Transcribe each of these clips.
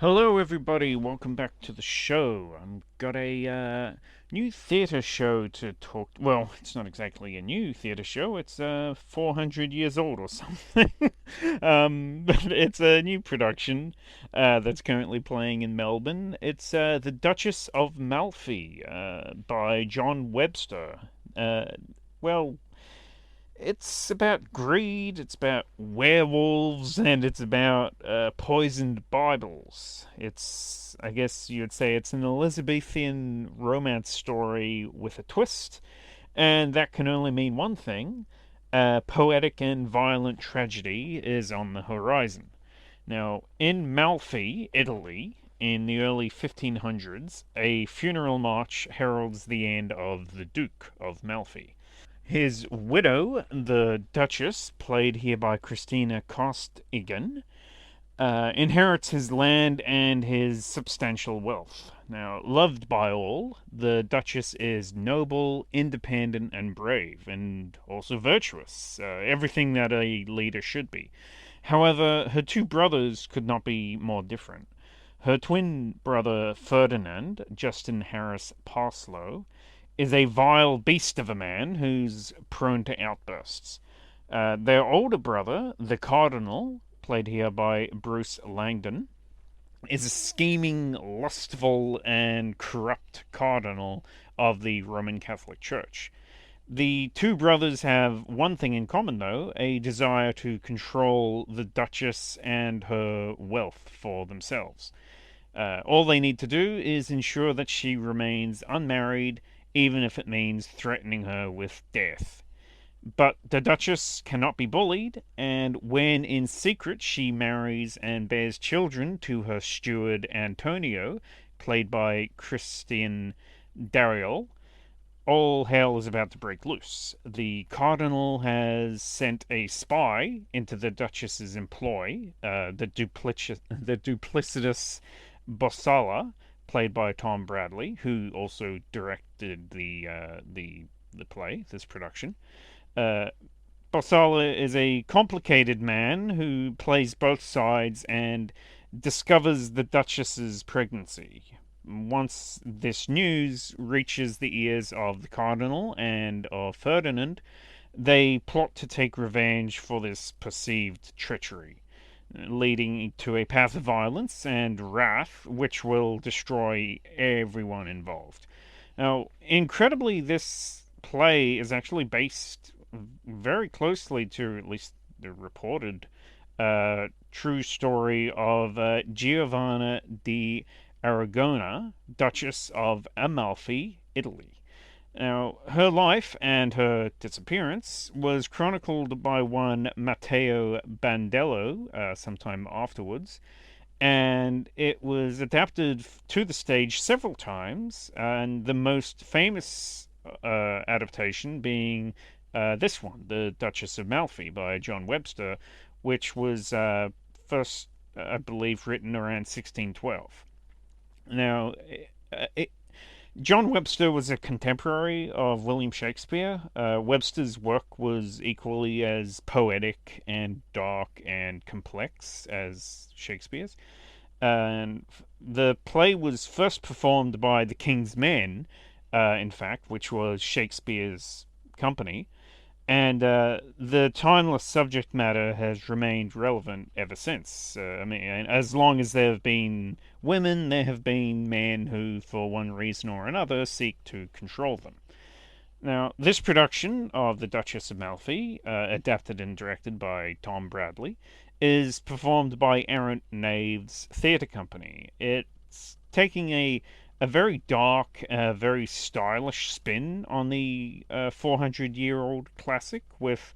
Hello, everybody. Welcome back to the show. I've got a new theatre show to talk. Well, it's not exactly a new theatre show. It's 400 years old or something. But it's a new production that's currently playing in Melbourne. It's The Duchess of Malfi by John Webster. Uh, well, it's about greed, it's about werewolves, and it's about poisoned Bibles. I guess you'd say it's an Elizabethan romance story with a twist, and that can only mean one thing: poetic and violent tragedy is on the horizon. Now, in Malfi, Italy, in the early 1500s, a funeral march heralds the end of the Duke of Malfi. His widow, the Duchess, played here by Christina Costigan, inherits his land and his substantial wealth. Now, loved by all, the Duchess is noble, independent, and brave, and also virtuous, everything that a leader should be. However, her two brothers could not be more different. Her twin brother Ferdinand, Justin Harris Parslow, is a vile beast of a man who's prone to outbursts. Their older brother, the Cardinal, played here by Bruce Langdon, is a scheming, lustful, and corrupt cardinal of the Roman Catholic Church. The two brothers have one thing in common, though: a desire to control the Duchess and her wealth for themselves. All they need to do is ensure that she remains unmarried, even if it means threatening her with death. But the Duchess cannot be bullied, and when in secret she marries and bears children to her steward Antonio, played by Christian Dariel, all hell is about to break loose. The Cardinal has sent a spy into the Duchess's employ, the duplicitous Bossala, played by Tom Bradley, who also directed the play, this production. Uh, Bossala is a complicated man who plays both sides and discovers the Duchess's pregnancy. Once this news reaches the ears of the Cardinal and of Ferdinand, they plot to take revenge for this perceived treachery, leading to a path of violence and wrath which will destroy everyone involved. Now, incredibly, this play is actually based very closely to, at least the reported, true story of Giovanna di Aragona, Duchess of Amalfi, Italy. Now, her life and her disappearance was chronicled by one Matteo Bandello sometime afterwards, and it was adapted to the stage several times, and the most famous adaptation being this one, The Duchess of Malfi by John Webster, which was first, I believe, written around 1612. Now, it, John Webster was a contemporary of William Shakespeare. Webster's work was equally as poetic and dark and complex as Shakespeare's. And the play was first performed by the King's Men, in fact, which was Shakespeare's company, and the timeless subject matter has remained relevant ever since. I mean, as long as there have been women, there have been men who, for one reason or another, seek to control them. Now, this production of The Duchess of Malfi, adapted and directed by Tom Bradley, is performed by Errant Knave's theatre company. It's taking a very dark, very stylish spin on the 400-year-old classic, with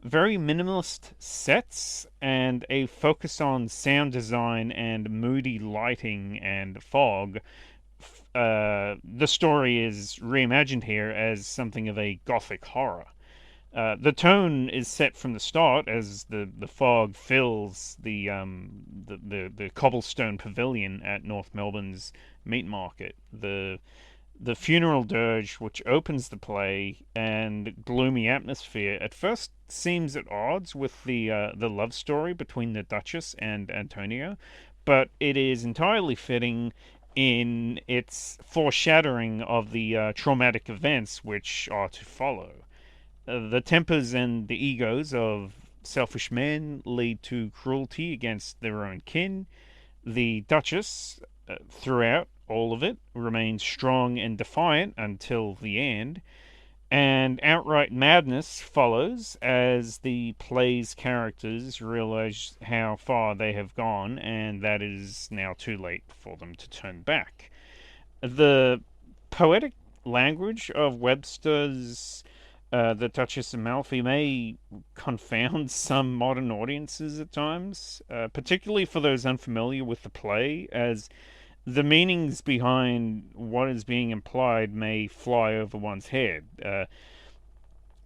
very minimalist sets and a focus on sound design and moody lighting and fog. The story is reimagined here as something of a gothic horror. The tone is set from the start as the fog fills the cobblestone pavilion at North Melbourne's meat market. The funeral dirge, which opens the play, and gloomy atmosphere at first seems at odds with the love story between the Duchess and Antonio, but it is entirely fitting in its foreshadowing of the traumatic events which are to follow. The tempers and the egos of selfish men lead to cruelty against their own kin. The Duchess, throughout all of it, remains strong and defiant until the end, and outright madness follows as the play's characters realize how far they have gone and that it is now too late for them to turn back. The poetic language of Webster's The Duchess of Malfi may confound some modern audiences at times, particularly for those unfamiliar with the play, as the meanings behind what is being implied may fly over one's head.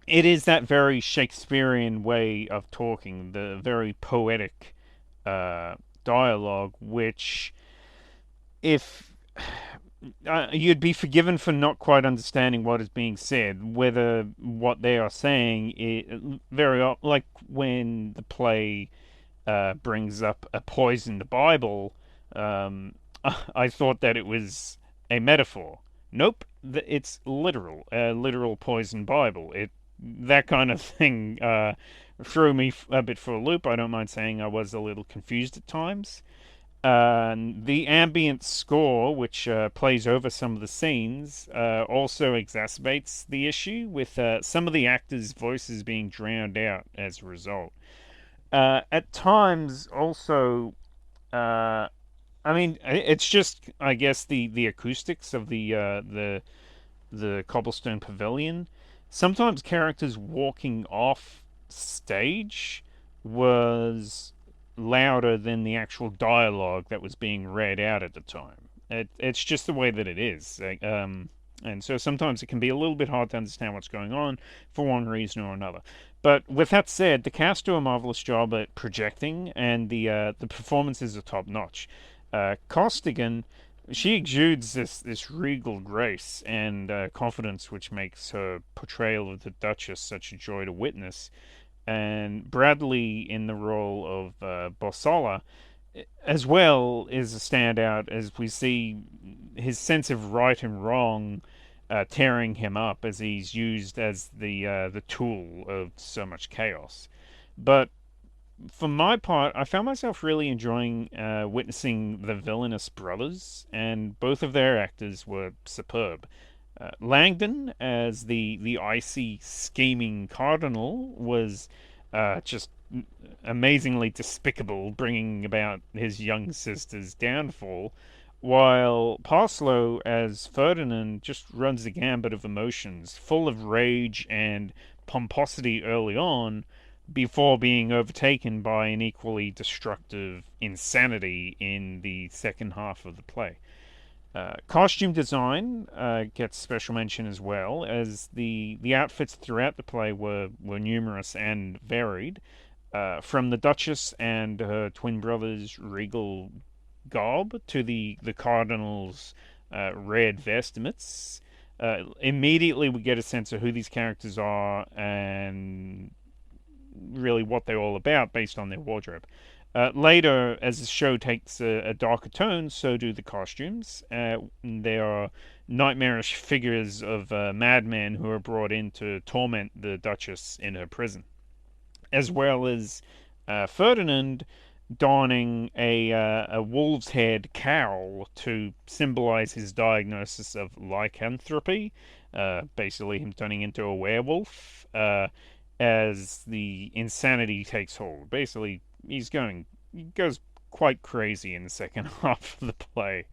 It is that very Shakespearean way of talking, the very poetic dialogue, which, if you'd be forgiven for not quite understanding what is being said, whether what they are saying is like when the play brings up a poisoned Bible. I thought that it was a metaphor. Nope, it's literal, a literal poisoned Bible. It that kind of thing threw me a bit for a loop. I don't mind saying I was a little confused at times. The ambient score, which plays over some of the scenes, also exacerbates the issue, with some of the actors' voices being drowned out as a result. At times, also, I mean, it's just, I guess, the acoustics of the cobblestone pavilion. Sometimes characters walking off stage was louder than the actual dialogue that was being read out at the time. It's just the way that it is. And so sometimes it can be a little bit hard to understand what's going on for one reason or another. But with that said, the cast do a marvelous job at projecting, and the performances are top notch. Costigan, she exudes this regal grace and confidence, which makes her portrayal of the Duchess such a joy to witness. And Bradley in the role of Bosola, as well, is a standout as we see his sense of right and wrong tearing him up as he's used as the tool of so much chaos. But for my part, I found myself really enjoying witnessing the villainous brothers, and both of their actors were superb. Langdon, as the icy, scheming cardinal, was just amazingly despicable, bringing about his young sister's downfall, while Parslow, as Ferdinand, just runs the gambit of emotions, full of rage and pomposity early on, before being overtaken by an equally destructive insanity in the second half of the play. Costume design gets special mention as well, as the outfits throughout the play were numerous and varied, from the Duchess and her twin brother's regal garb to the Cardinal's red vestments. Immediately, we get a sense of who these characters are and really what they're all about based on their wardrobe. Later, as the show takes a darker tone, so do the costumes. There are nightmarish figures of madmen who are brought in to torment the Duchess in her prison, as well as Ferdinand donning a wolf's head cowl to symbolize his diagnosis of lycanthropy, basically him turning into a werewolf, as the insanity takes hold. Basically, he goes quite crazy in the second half of the play,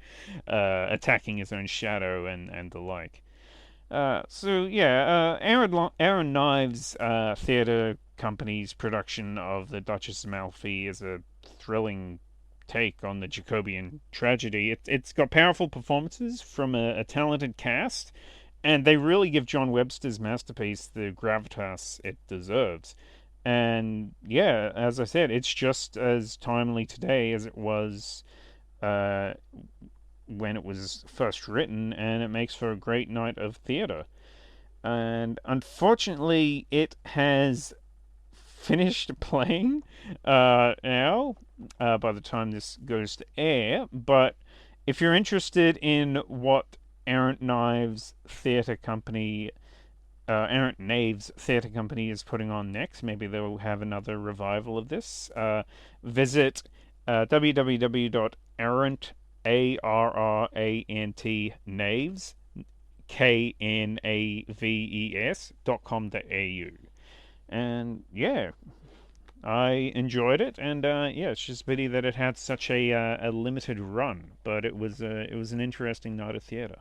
attacking his own shadow and the like. Aaron Knives Theatre Company's production of The Duchess of Malfi is a thrilling take on the Jacobean tragedy. It's got powerful performances from a talented cast, and they really give John Webster's masterpiece the gravitas it deserves. And yeah, as I said, it's just as timely today as it was uh, when it was first written, and it makes for a great night of theatre. And unfortunately, it has finished playing now by the time this goes to air, but if you're interested in what Errant Knives Theatre Company Errant Knaves Theatre Company is putting on next. Maybe they'll have another revival of this. Visit www.errant, A-R-R-A-N-T, Knaves, KNAVES.com.au. And yeah, I enjoyed it, and yeah, it's just a pity that it had such a limited run, but it was an interesting night of theatre.